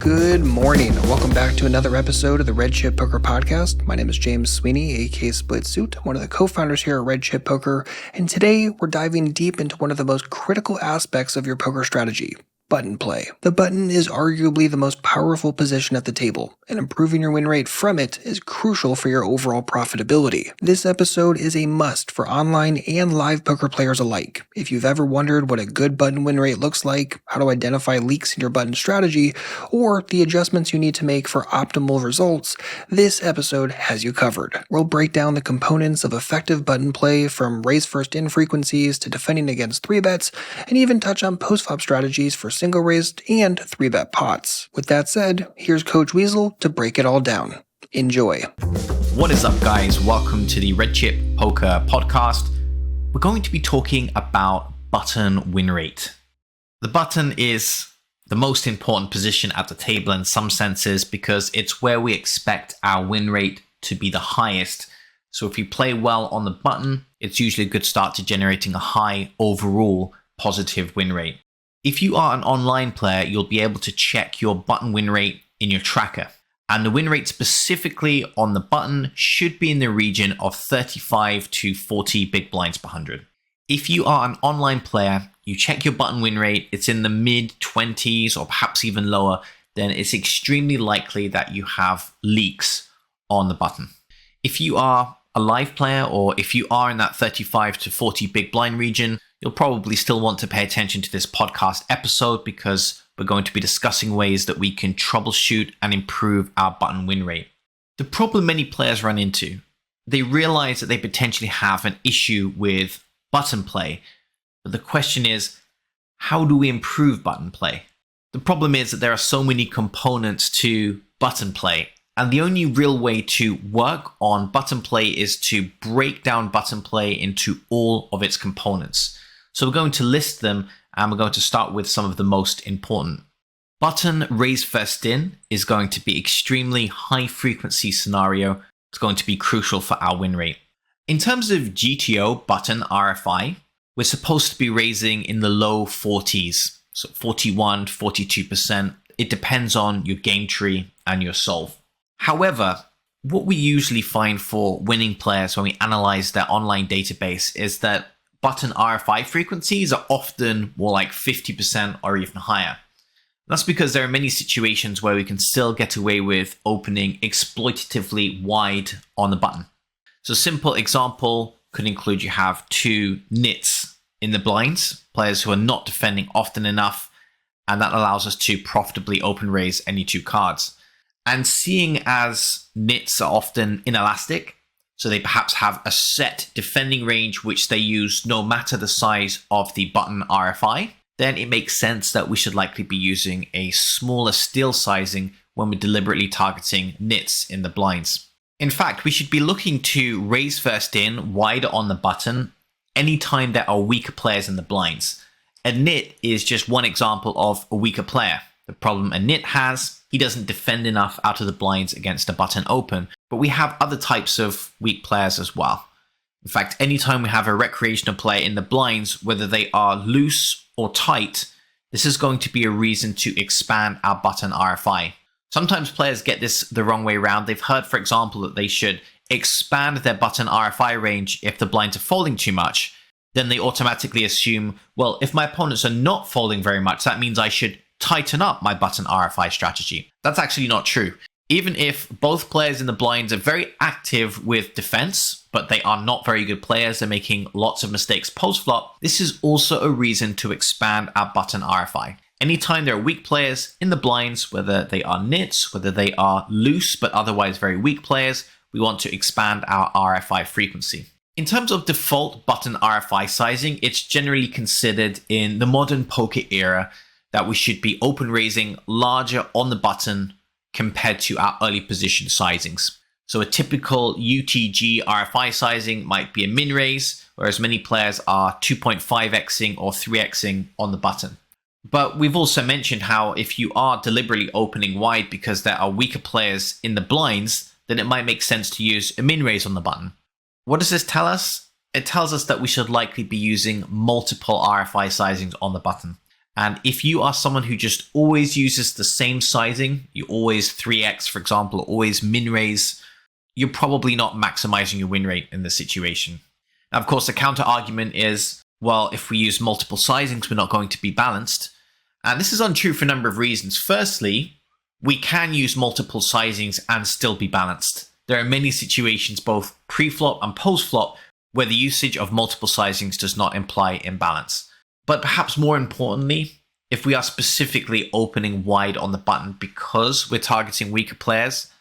Good morning, and welcome back to another episode of the Red Chip Poker Podcast. My name is James Sweeney, aka Split Suit, one of the co-founders here at Red Chip Poker, and today we're diving deep into one of the most critical aspects of your poker strategy: button play. The button is arguably the most powerful position at the table, and improving your win rate from it is crucial for your overall profitability. This episode is a must for online and live poker players alike. If you've ever wondered what a good button win rate looks like, how to identify leaks in your button strategy, or the adjustments you need to make for optimal results, this episode has you covered. We'll break down the components of effective button play, from raise first in frequencies to defending against 3-bets, and even touch on post-flop strategies for single raised and 3-bet pots. With that said, here's Coach Weasel to break it all down. Enjoy. What is up, guys? Welcome to the Red Chip Poker Podcast. We're going to be talking about button win rate. The button is the most important position at the table in some senses because it's where we expect our win rate to be the highest. So if you play well on the button, it's usually a good start to generating a high overall positive win rate. If you are an online player, you'll be able to check your button win rate in your tracker. And the win rate specifically on the button should be in the region of 35 to 40 big blinds per 100. If you are an online player, you check your button win rate, it's in the mid 20s or perhaps even lower, then it's extremely likely that you have leaks on the button. If you are a live player, or if you are in that 35 to 40 big blind region, you'll probably still want to pay attention to this podcast episode because we're going to be discussing ways that we can troubleshoot and improve our button win rate. The problem many players run into, they realize that they potentially have an issue with button play. But the question is, how do we improve button play? The problem is that there are so many components to button play, and the only real way to work on button play is to break down button play into all of its components. So we're going to list them, and we're going to start with some of the most important. Button raise first in is going to be extremely high frequency scenario. It's going to be crucial for our win rate. In terms of GTO button RFI, we're supposed to be raising in the low 40s, so 41, 42%. It depends on your game tree and your solve. However, what we usually find for winning players when we analyze their online database is that button RFI frequencies are often more like 50% or even higher. That's because there are many situations where we can still get away with opening exploitatively wide on the button. So a simple example could include you have two nits in the blinds, players who are not defending often enough, and that allows us to profitably open raise any two cards. And seeing as nits are often inelastic, so they perhaps have a set defending range which they use no matter the size of the button RFI, then it makes sense that we should likely be using a smaller steal sizing when we're deliberately targeting nits in the blinds. In fact, we should be looking to raise first in wider on the button anytime there are weaker players in the blinds. A nit is just one example of a weaker player. The problem a nit has, he doesn't defend enough out of the blinds against a button open, but we have other types of weak players as well. In fact, anytime we have a recreational player in the blinds, whether they are loose or tight, this is going to be a reason to expand our button RFI. Sometimes players get this the wrong way around. They've heard, for example, that they should expand their button RFI range if the blinds are folding too much. Then they automatically assume, well, if my opponents are not folding very much, that means I should tighten up my button RFI strategy. That's actually not true. Even if both players in the blinds are very active with defense, but they are not very good players, they're making lots of mistakes post-flop, this is also a reason to expand our button RFI. Anytime there are weak players in the blinds, whether they are nits, whether they are loose but otherwise very weak players, we want to expand our RFI frequency. In terms of default button RFI sizing, it's generally considered in the modern poker era that we should be open raising larger on the button compared to our early position sizings. So a typical UTG RFI sizing might be a min raise, whereas many players are 2.5xing or 3xing on the button. But we've also mentioned how if you are deliberately opening wide because there are weaker players in the blinds, then it might make sense to use a min raise on the button. What does this tell us? It tells us that we should likely be using multiple RFI sizings on the button. And if you are someone who just always uses the same sizing, you always 3x, for example, always min raise, you're probably not maximizing your win rate in this situation. Now, of course, the counter argument is, well, if we use multiple sizings, we're not going to be balanced. And this is untrue for a number of reasons. Firstly, we can use multiple sizings and still be balanced. There are many situations, both pre-flop and post-flop, where the usage of multiple sizings does not imply imbalance. But perhaps more importantly, if we are specifically opening wide on the button because we're targeting weaker players,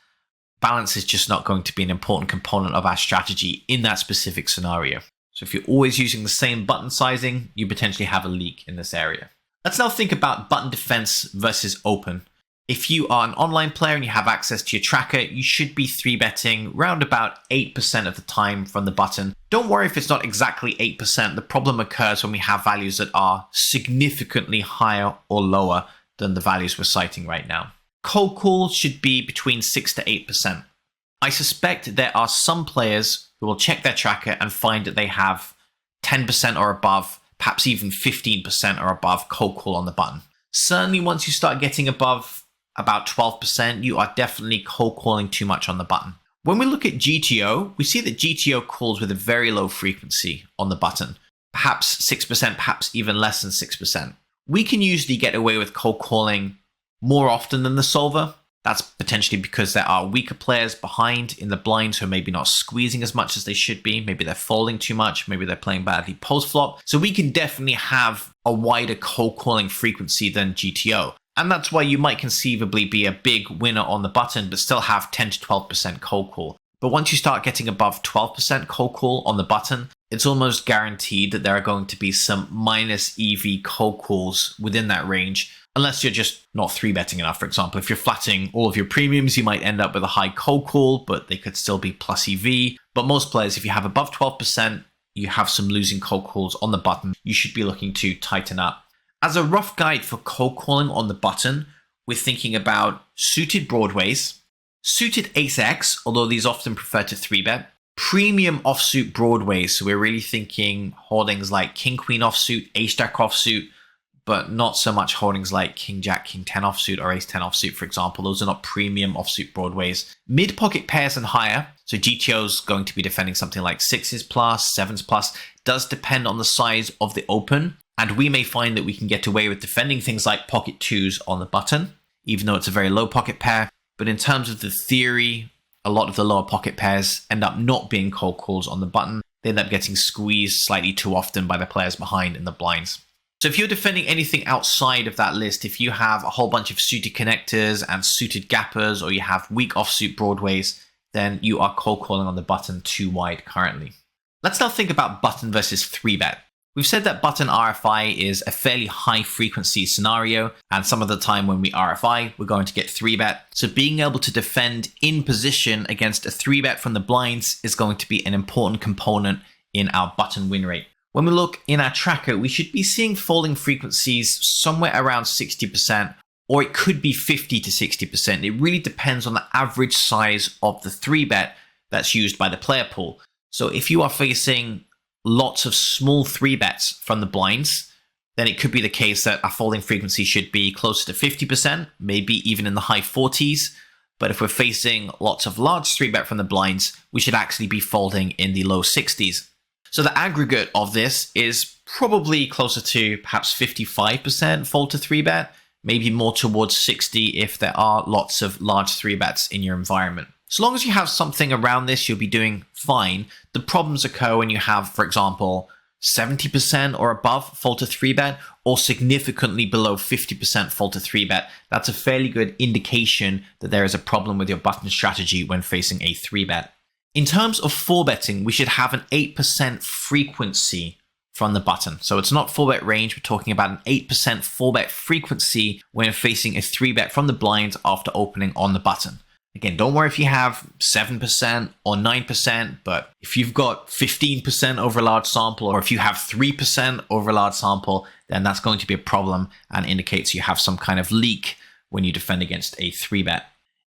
balance is just not going to be an important component of our strategy in that specific scenario. So if you're always using the same button sizing, you potentially have a leak in this area. Let's now think about button defense versus open. If you are an online player and you have access to your tracker, you should be 3-betting round about 8% of the time from the button. Don't worry if it's not exactly 8%. The problem occurs when we have values that are significantly higher or lower than the values we're citing right now. Cold call should be between 6 to 8%. I suspect there are some players who will check their tracker and find that they have 10% or above, perhaps even 15% or above cold call on the button. Certainly once you start getting above about 12%, you are definitely cold calling too much on the button. When we look at GTO, we see that GTO calls with a very low frequency on the button, perhaps 6%, perhaps even less than 6%. We can usually get away with cold calling more often than the solver. That's potentially because there are weaker players behind in the blinds who are maybe not squeezing as much as they should be. Maybe they're folding too much. Maybe they're playing badly post-flop. So we can definitely have a wider cold calling frequency than GTO. And that's why you might conceivably be a big winner on the button, but still have 10 to 12% cold call. But once you start getting above 12% cold call on the button, it's almost guaranteed that there are going to be some minus EV cold calls within that range, unless you're just not 3-betting enough. For example, if you're flatting all of your premiums, you might end up with a high cold call, but they could still be plus EV. But most players, if you have above 12%, you have some losing cold calls on the button, you should be looking to tighten up. As a rough guide for cold calling on the button, we're thinking about suited broadways, suited ace-x, although these often prefer to 3-bet, premium offsuit broadways, so we're really thinking holdings like king-queen offsuit, ace-jack offsuit, but not so much holdings like king-jack, king-10 offsuit, or ace-10 offsuit, for example. Those are not premium offsuit broadways. Mid-pocket pairs and higher, so GTO's going to be defending something like 6s plus, 7s plus, does depend on the size of the open. And we may find that we can get away with defending things like pocket 2s on the button, even though it's a very low pocket pair. But in terms of the theory, a lot of the lower pocket pairs end up not being cold calls on the button. They end up getting squeezed slightly too often by the players behind in the blinds. So if you're defending anything outside of that list, if you have a whole bunch of suited connectors and suited gappers, or you have weak offsuit broadways, then you are cold calling on the button too wide currently. Let's now think about button versus 3-bet. We've said that button RFI is a fairly high frequency scenario, and some of the time when we RFI, we're going to get 3-bet. So being able to defend in position against a 3-bet from the blinds is going to be an important component in our button win rate. When we look in our tracker, we should be seeing folding frequencies somewhere around 60%, or it could be 50 to 60%. It really depends on the average size of the 3-bet that's used by the player pool. So if you are facing lots of small 3-bets from the blinds, then it could be the case that our folding frequency should be closer to 50%, maybe even in the high 40s. But if we're facing lots of large 3-bet from the blinds, we should actually be folding in the low 60s. So the aggregate of this is probably closer to perhaps 55% fold to 3-bet, maybe more towards 60 if there are lots of large 3-bets in your environment. So long as you have something around this, you'll be doing fine. The problems occur when you have, for example, 70% or above fold to 3-bet, or significantly below 50% fold to 3-bet. That's a fairly good indication that there is a problem with your button strategy when facing a 3-bet. In terms of 4-betting, we should have an 8% frequency from the button. So it's not 4-bet range, we're talking about an 8% 4-bet frequency when facing a 3-bet from the blinds after opening on the button. Again, don't worry if you have 7% or 9%, but if you've got 15% over a large sample, or if you have 3% over a large sample, then that's going to be a problem and indicates you have some kind of leak when you defend against a 3-bet.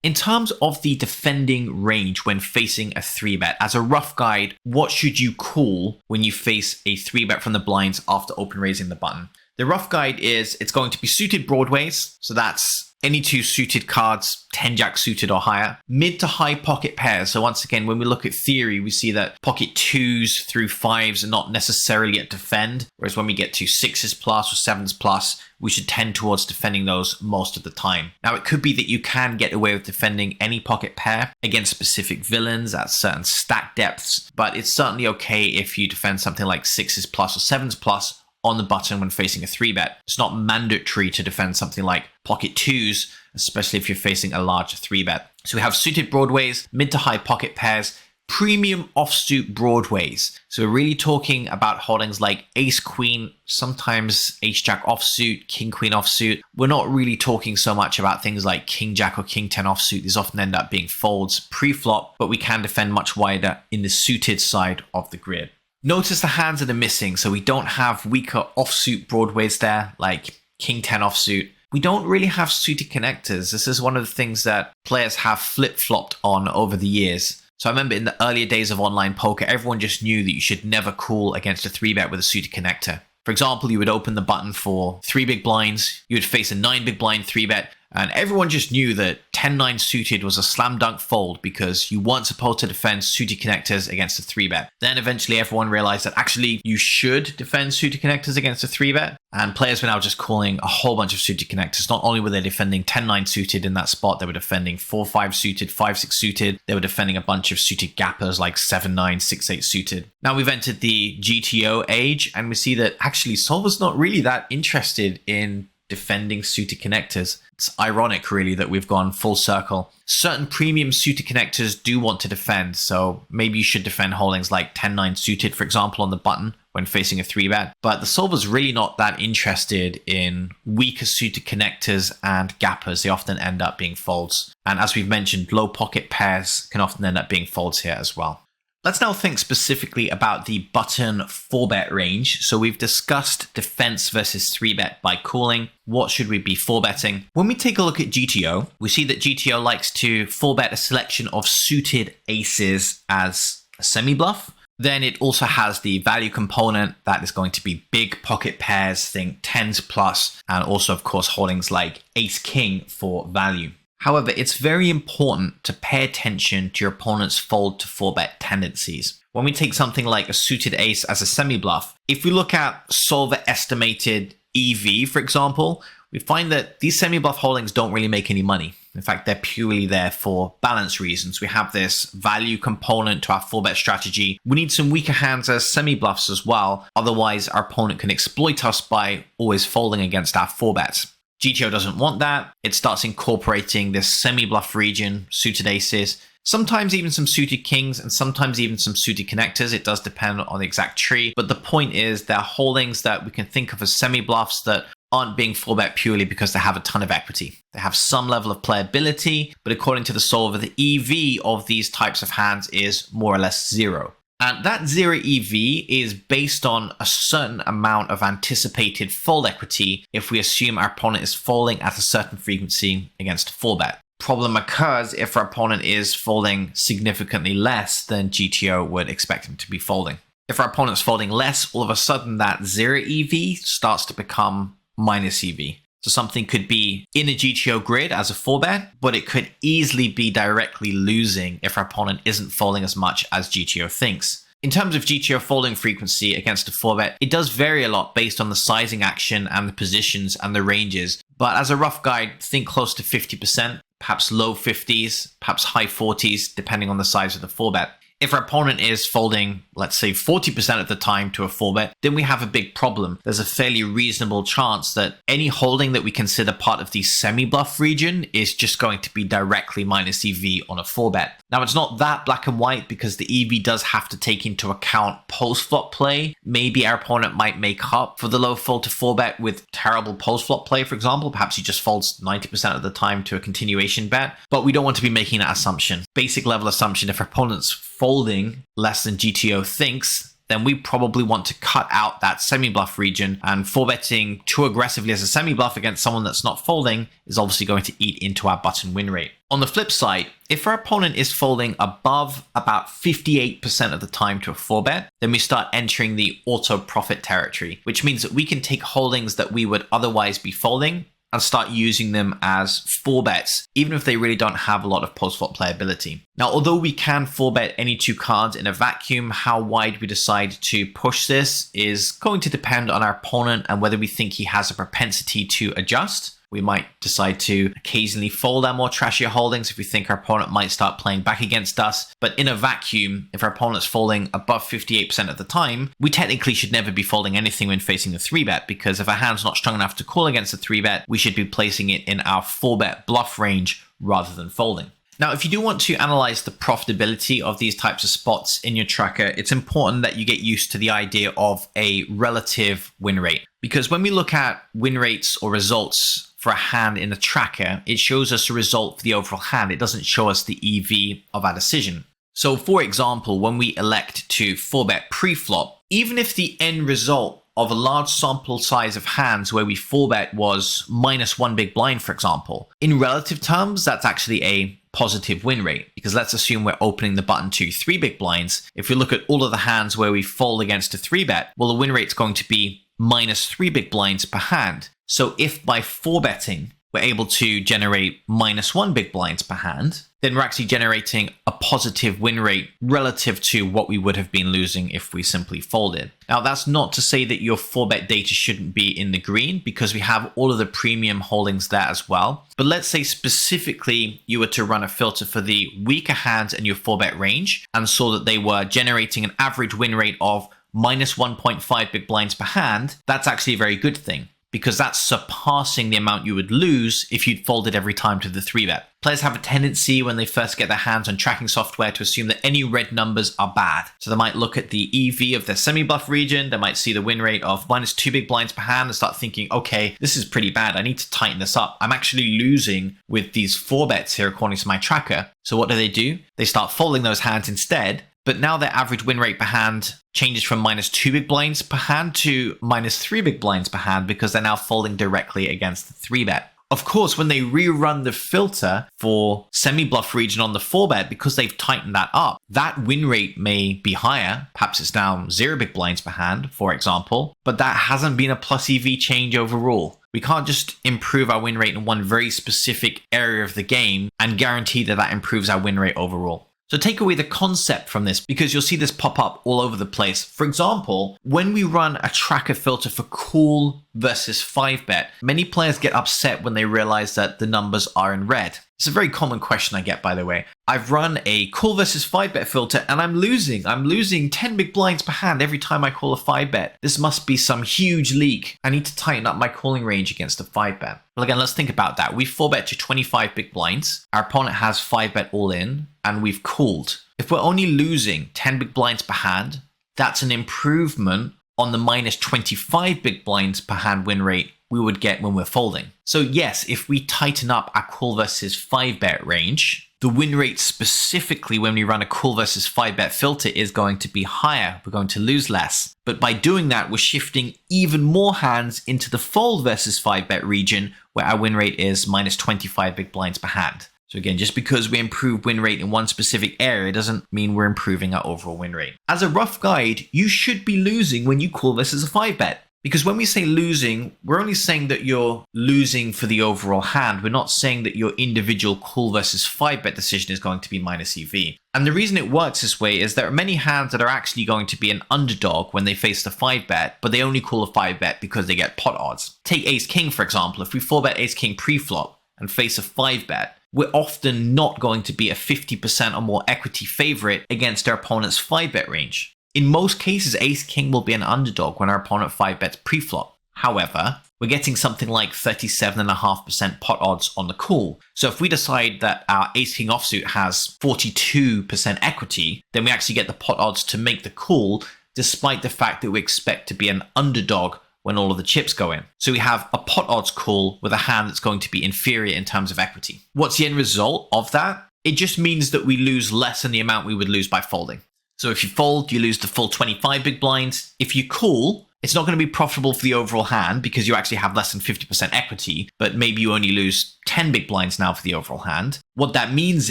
In terms of the defending range when facing a 3-bet, as a rough guide, what should you call when you face a 3-bet from the blinds after open raising the button? The rough guide is it's going to be suited broadways. So that's any two suited cards, 10 jack suited or higher. Mid to high pocket pairs. So once again, when we look at theory, we see that pocket 2s through 5s are not necessarily at defend. Whereas when we get to 6s plus or 7s plus, we should tend towards defending those most of the time. Now, it could be that you can get away with defending any pocket pair against specific villains at certain stack depths, but it's certainly okay if you defend something like 6s plus or 7s plus on the button when facing a 3-bet. It's not mandatory to defend something like pocket 2s, especially if you're facing a larger 3-bet. So we have suited broadways, mid to high pocket pairs, premium offsuit broadways. So we're really talking about holdings like ace queen, sometimes ace jack offsuit, king queen offsuit. We're not really talking so much about things like king jack or king 10 offsuit. These often end up being folds pre-flop, but we can defend much wider in the suited side of the grid. Notice the hands that are missing. So we don't have weaker offsuit broadways there, like king 10 offsuit. We don't really have suited connectors. This is one of the things that players have flip-flopped on over the years. So I remember in the earlier days of online poker, everyone just knew that you should never call against a 3-bet with a suited connector. For example, you would open the button for 3 big blinds, you would face a 9 big blind 3-bet, and everyone just knew that 10-9 suited was a slam dunk fold because you weren't supposed to defend suited connectors against a 3-bet. Then eventually everyone realized that actually you should defend suited connectors against a 3-bet, and players were now just calling a whole bunch of suited connectors. Not only were they defending 10-9 suited in that spot, they were defending 4-5 suited, 5-6 suited. They were defending a bunch of suited gappers like 7-9, 6-8 suited. Now we've entered the GTO age, and we see that actually solver's not really that interested in defending suited connectors. It's ironic, really, that we've gone full circle. Certain premium suited connectors do want to defend, so maybe you should defend holdings like 10-9 suited, for example, on the button when facing a 3-bet. But the solver's really not that interested in weaker suited connectors and gappers. They often end up being folds. And as we've mentioned, low pocket pairs can often end up being folds here as well. Let's now think specifically about the button 4-bet range. So we've discussed defense versus 3-bet by calling. What should we be 4-betting? When we take a look at GTO, we see that GTO likes to 4-bet a selection of suited aces as a semi-bluff. Then it also has the value component that is going to be big pocket pairs, think 10s plus, and also, of course, holdings like ace-king for value. However, it's very important to pay attention to your opponent's fold to 4-bet tendencies. When we take something like a suited ace as a semi-bluff, if we look at solver estimated EV, for example, we find that these semi-bluff holdings don't really make any money. In fact, they're purely there for balance reasons. We have this value component to our 4-bet strategy. We need some weaker hands as semi-bluffs as well. Otherwise, our opponent can exploit us by always folding against our 4-bets. GTO doesn't want that. It starts incorporating this semi-bluff region, suited aces, sometimes even some suited kings, and sometimes even some suited connectors. It does depend on the exact tree. But the point is there are holdings that we can think of as semi-bluffs that aren't being 4-bet purely because they have a ton of equity. They have some level of playability, but according to the solver, the EV of these types of hands is more or less 0. And that 0 EV is based on a certain amount of anticipated fold equity if we assume our opponent is folding at a certain frequency against a 4-bet. Problem occurs if our opponent is folding significantly less than GTO would expect him to be folding. If our opponent's folding less, all of a sudden that 0 EV starts to become minus EV. So something could be in a GTO grid as a 4-bet, but it could easily be directly losing if our opponent isn't folding as much as GTO thinks. In terms of GTO folding frequency against a 4-bet, it does vary a lot based on the sizing action and the positions and the ranges. But as a rough guide, think close to 50%, perhaps low 50s, perhaps high 40s, depending on the size of the 4-bet. If our opponent is folding, let's say 40% of the time to a 4-bet, then we have a big problem. There's a fairly reasonable chance that any holding that we consider part of the semi-bluff region is just going to be directly minus EV on a 4-bet. Now, it's not that black and white because the EV does have to take into account post-flop play. Maybe our opponent might make up for the low fold to 4-bet with terrible post-flop play, for example. Perhaps he just folds 90% of the time to a continuation bet, but we don't want to be making that assumption. Basic level assumption, if our opponent's folding less than GTO thinks, then we probably want to cut out that semi-bluff region, and 4-betting too aggressively as a semi-bluff against someone that's not folding is obviously going to eat into our button win rate. On the flip side, if our opponent is folding above about 58% of the time to a 4-bet, then we start entering the auto profit territory, which means that we can take holdings that we would otherwise be folding and start using them as 4-bets, even if they really don't have a lot of post-flop playability. Now, although we can 4-bet any two cards in a vacuum, how wide we decide to push this is going to depend on our opponent and whether we think he has a propensity to adjust. We might decide to occasionally fold our more trashier holdings if we think our opponent might start playing back against us. But in a vacuum, if our opponent's folding above 58% of the time, we technically should never be folding anything when facing a 3-bet, because if our hand's not strong enough to call against a 3-bet, we should be placing it in our 4-bet bluff range rather than folding. Now, if you do want to analyze the profitability of these types of spots in your tracker, it's important that you get used to the idea of a relative win rate. Because when we look at win rates or results for a hand in the tracker, it shows us a result for the overall hand. It doesn't show us the EV of our decision. So for example, when we elect to 4-bet pre-flop, even if the end result of a large sample size of hands where we 4-bet was -1 big blind, for example, in relative terms, that's actually a positive win rate, because let's assume we're opening the button to 3 big blinds. If we look at all of the hands where we fold against a 3-bet, well, the win rate's going to be -3 big blinds per hand. So if by 4-betting we're able to generate -1 big blinds per hand, then we're actually generating a positive win rate relative to what we would have been losing if we simply folded. Now, that's not to say that your 4-bet data shouldn't be in the green, because we have all of the premium holdings there as well. But let's say specifically you were to run a filter for the weaker hands in your 4-bet range and saw that they were generating an average win rate of -1.5 big blinds per hand. That's actually a very good thing, because that's surpassing the amount you would lose if you'd folded every time to the 3-bet. Players have a tendency when they first get their hands on tracking software to assume that any red numbers are bad. So they might look at the EV of their semi-bluff region, they might see the win rate of -2 big blinds per hand and start thinking, okay, this is pretty bad, I need to tighten this up. I'm actually losing with these 4-bets here according to my tracker. So what do? They start folding those hands instead, but now their average win rate per hand changes from -2 big blinds per hand to -3 big blinds per hand, because they're now folding directly against the 3-bet. Of course, when they rerun the filter for semi-bluff region on the 4-bet, because they've tightened that up, that win rate may be higher. Perhaps it's now 0 big blinds per hand, for example, but that hasn't been a plus EV change overall. We can't just improve our win rate in one very specific area of the game and guarantee that that improves our win rate overall. So take away the concept from this, because you'll see this pop up all over the place. For example, when we run a tracker filter for cool versus 5-bet, many players get upset when they realize that the numbers are in red. It's a very common question I get, by the way. I've run a cool versus 5-bet filter and I'm losing 10 big blinds per hand every time I call a 5-bet. This must be some huge leak. I need to tighten up my calling range against a 5-bet. Well, again, let's think about that. We 4-bet to 25 big blinds. Our opponent has 5-bet all in and we've called. If we're only losing 10 big blinds per hand, that's an improvement on the -25 big blinds per hand win rate we would get when we're folding. So yes, if we tighten up our cool versus 5-bet range, the win rate specifically when we run a cool versus 5-bet filter is going to be higher. We're going to lose less. But by doing that, we're shifting even more hands into the fold versus 5-bet region, where our win rate is -25 big blinds per hand. So again, just because we improve win rate in one specific area doesn't mean we're improving our overall win rate. As a rough guide, you should be losing when you call versus a 5-bet. Because when we say losing, we're only saying that you're losing for the overall hand. We're not saying that your individual call versus 5-bet decision is going to be minus EV. And the reason it works this way is there are many hands that are actually going to be an underdog when they face the 5-bet, but they only call a 5-bet because they get pot odds. Take Ace King, for example. If we 4-bet Ace King pre-flop and face a 5-bet, we're often not going to be a 50% or more equity favorite against our opponent's 5-bet range. In most cases, Ace King will be an underdog when our opponent 5-bets pre-flop. However, we're getting something like 37.5% pot odds on the call. So if we decide that our Ace King offsuit has 42% equity, then we actually get the pot odds to make the call, despite the fact that we expect to be an underdog when all of the chips go in. So we have a pot odds call with a hand that's going to be inferior in terms of equity. What's the end result of that? It just means that we lose less than the amount we would lose by folding. So if you fold, you lose the full 25 big blinds. If you call, it's not going to be profitable for the overall hand because you actually have less than 50% equity, but maybe you only lose 10 big blinds now for the overall hand. What that means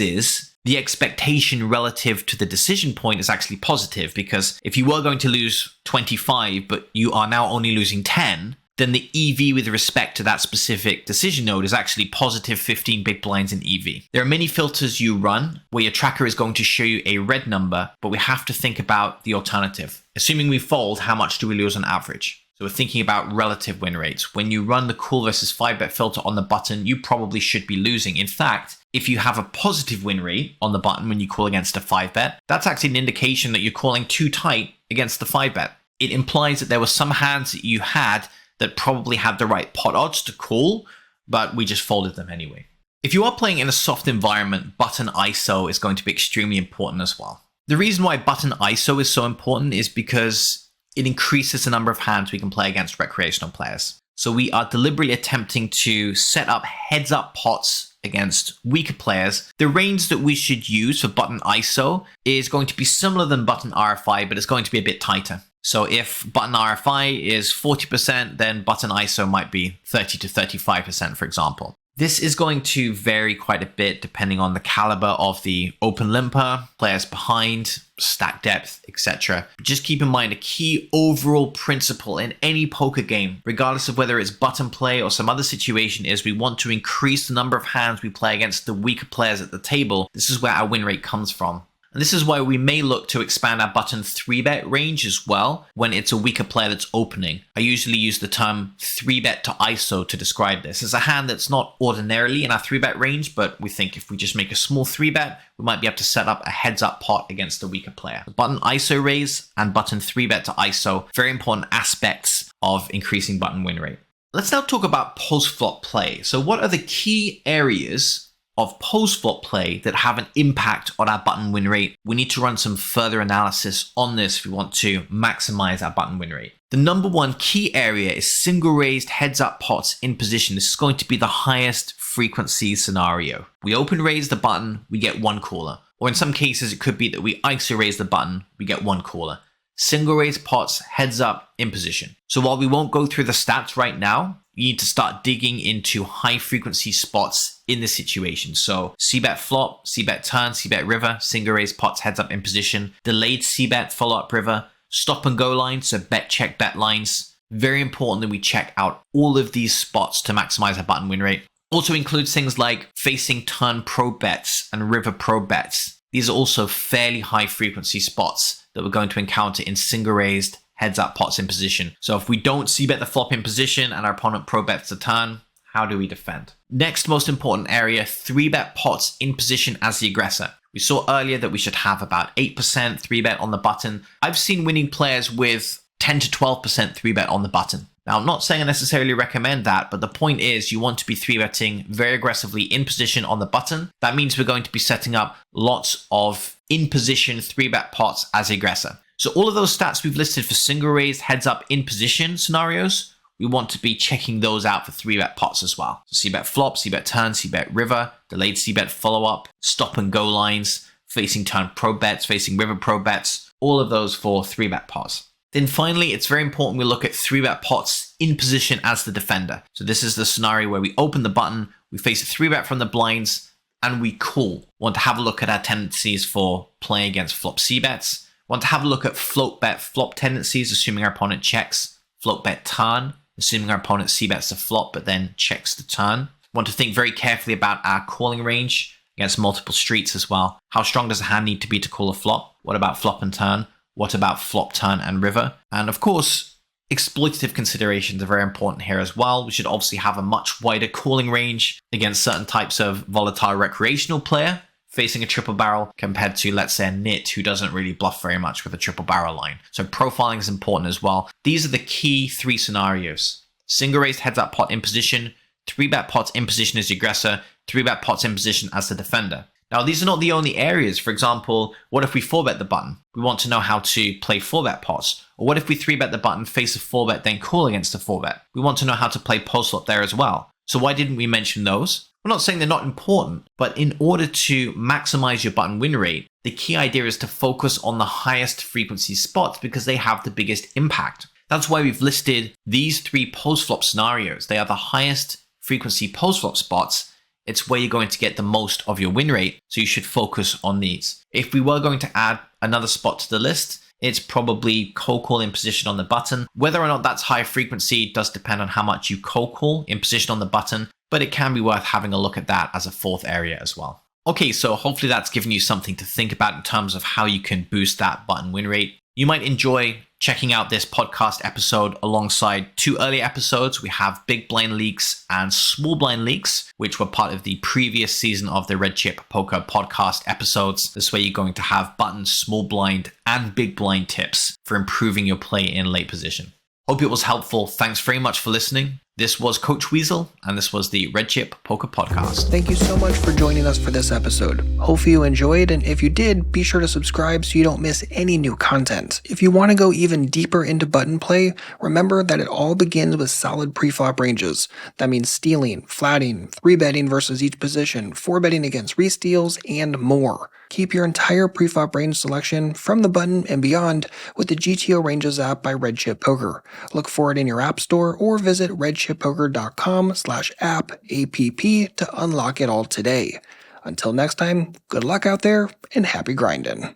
is the expectation relative to the decision point is actually positive, because if you were going to lose 25, but you are now only losing 10, then the EV with respect to that specific decision node is actually positive 15 big blinds in EV. There are many filters you run where your tracker is going to show you a red number, but we have to think about the alternative. Assuming we fold, how much do we lose on average? So we're thinking about relative win rates. When you run the call versus 5-bet filter on the button, you probably should be losing. In fact, if you have a positive win rate on the button when you call against a 5-bet, that's actually an indication that you're calling too tight against the 5-bet. It implies that there were some hands that you had that probably had the right pot odds to call, but we just folded them anyway. If you are playing in a soft environment, button ISO is going to be extremely important as well. The reason why button ISO is so important is because it increases the number of hands we can play against recreational players. So we are deliberately attempting to set up heads up pots against weaker players. The range that we should use for button ISO is going to be similar than button RFI, but it's going to be a bit tighter. So if button RFI is 40%, then button ISO might be 30 to 35%, for example. This is going to vary quite a bit depending on the caliber of the open limper, players behind, stack depth, etc. Just keep in mind a key overall principle in any poker game, regardless of whether it's button play or some other situation, is we want to increase the number of hands we play against the weaker players at the table. This is where our win rate comes from. And this is why we may look to expand our button 3-bet range as well when it's a weaker player that's opening. I usually use the term 3-bet to ISO to describe this. It's a hand that's not ordinarily in our 3-bet range, but we think if we just make a small 3-bet, we might be able to set up a heads-up pot against the weaker player. The button ISO raise and button 3-bet to ISO, very important aspects of increasing button win rate. Let's now talk about post-flop play. So what are the key areas of post-flop play that have an impact on our button win rate? We need to run some further analysis on this if we want to maximize our button win rate. The number one key area is single raised heads up pots in position. This is going to be the highest frequency scenario. We open raise the button, we get one caller. Or in some cases, it could be that we ISO raise the button, we get one caller. Single raise pots, heads up in position. So while we won't go through the stats right now, you need to start digging into high frequency spots in this situation. So C-bet flop, C-bet turn, C-bet river, single raise pots, heads up in position, delayed C-bet follow-up river, stop and go lines, so bet, check, bet lines. Very important that we check out all of these spots to maximize our button win rate. Also includes things like facing turn pro bets and river pro bets. These are also fairly high frequency spots that we're going to encounter in single raised heads up pots in position. So if we don't C-bet the flop in position and our opponent pro bets the turn, how do we defend? Next most important area, 3-bet pots in position as the aggressor. We saw earlier that we should have about 8% 3-bet on the button. I've seen winning players with 10 to 12% 3-bet on the button. Now, I'm not saying I necessarily recommend that, but the point is you want to be 3-betting very aggressively in position on the button. That means we're going to be setting up lots of in-position 3-bet pots as the aggressor. So all of those stats we've listed for single raised heads up in position scenarios, we want to be checking those out for 3-bet pots as well. So C-bet flop, C-bet turn, C-bet river, delayed C-bet follow-up, stop and go lines, facing turn pro bets, facing river pro bets, all of those for 3-bet pots. Then finally, it's very important we look at 3-bet pots in position as the defender. So this is the scenario where we open the button, we face a 3-bet from the blinds, and we call. We want to have a look at our tendencies for playing against flop C-bets. Want to have a look at float bet flop tendencies, assuming our opponent checks. Float bet turn, assuming our opponent C-bets the flop but then checks the turn. Want to think very carefully about our calling range against multiple streets as well. How strong does a hand need to be to call a flop? What about flop and turn? What about flop, turn, and river? And of course, exploitative considerations are very important here as well. We should obviously have a much wider calling range against certain types of volatile recreational player facing a triple barrel compared to, let's say, a nit who doesn't really bluff very much with a triple barrel line. So profiling is important as well. These are the key 3 scenarios. Single raised heads up pot in position, 3-bet pots in position as the aggressor, 3-bet pots in position as the defender. Now, these are not the only areas. For example, what if we 4-bet the button? We want to know how to play 4-bet pots. Or what if we 3-bet the button, face a 4-bet, then call against a 4-bet? We want to know how to play post-flop there as well. So why didn't we mention those? We're not saying they're not important, but in order to maximize your button win rate, The key idea is to focus on the highest frequency spots because they have the biggest impact. That's why we've listed these 3 post-flop scenarios. They are the highest frequency post-flop spots. It's where you're going to get the most of your win rate, so you should focus on these. If we were going to add another spot to the list, it's probably cold call in position on the button. Whether or not that's high frequency does depend on how much you cold call in position on the button, but it can be worth having a look at that as a 4th area as well. Okay, so hopefully that's given you something to think about in terms of how you can boost that button win rate. You might enjoy checking out this podcast episode alongside 2 earlier episodes. We have big blind leaks and small blind leaks, which were part of the previous season of the Red Chip Poker podcast episodes. This way you're going to have button, small blind, and big blind tips for improving your play in late position. Hope it was helpful. Thanks very much for listening. This was Coach Weasel, and this was the Red Chip Poker Podcast. Thank you so much for joining us for this episode. Hopefully you enjoyed, and if you did, be sure to subscribe so you don't miss any new content. If you want to go even deeper into button play, remember that it all begins with solid preflop ranges. That means stealing, flatting, 3-betting versus each position, 4-betting against re-steals, and more. Keep your entire preflop range selection from the button and beyond with the GTO Ranges app by Red Chip Poker. Look for it in your app store or visit redchippoker.com/app to unlock it all today. Until next time, good luck out there and happy grinding.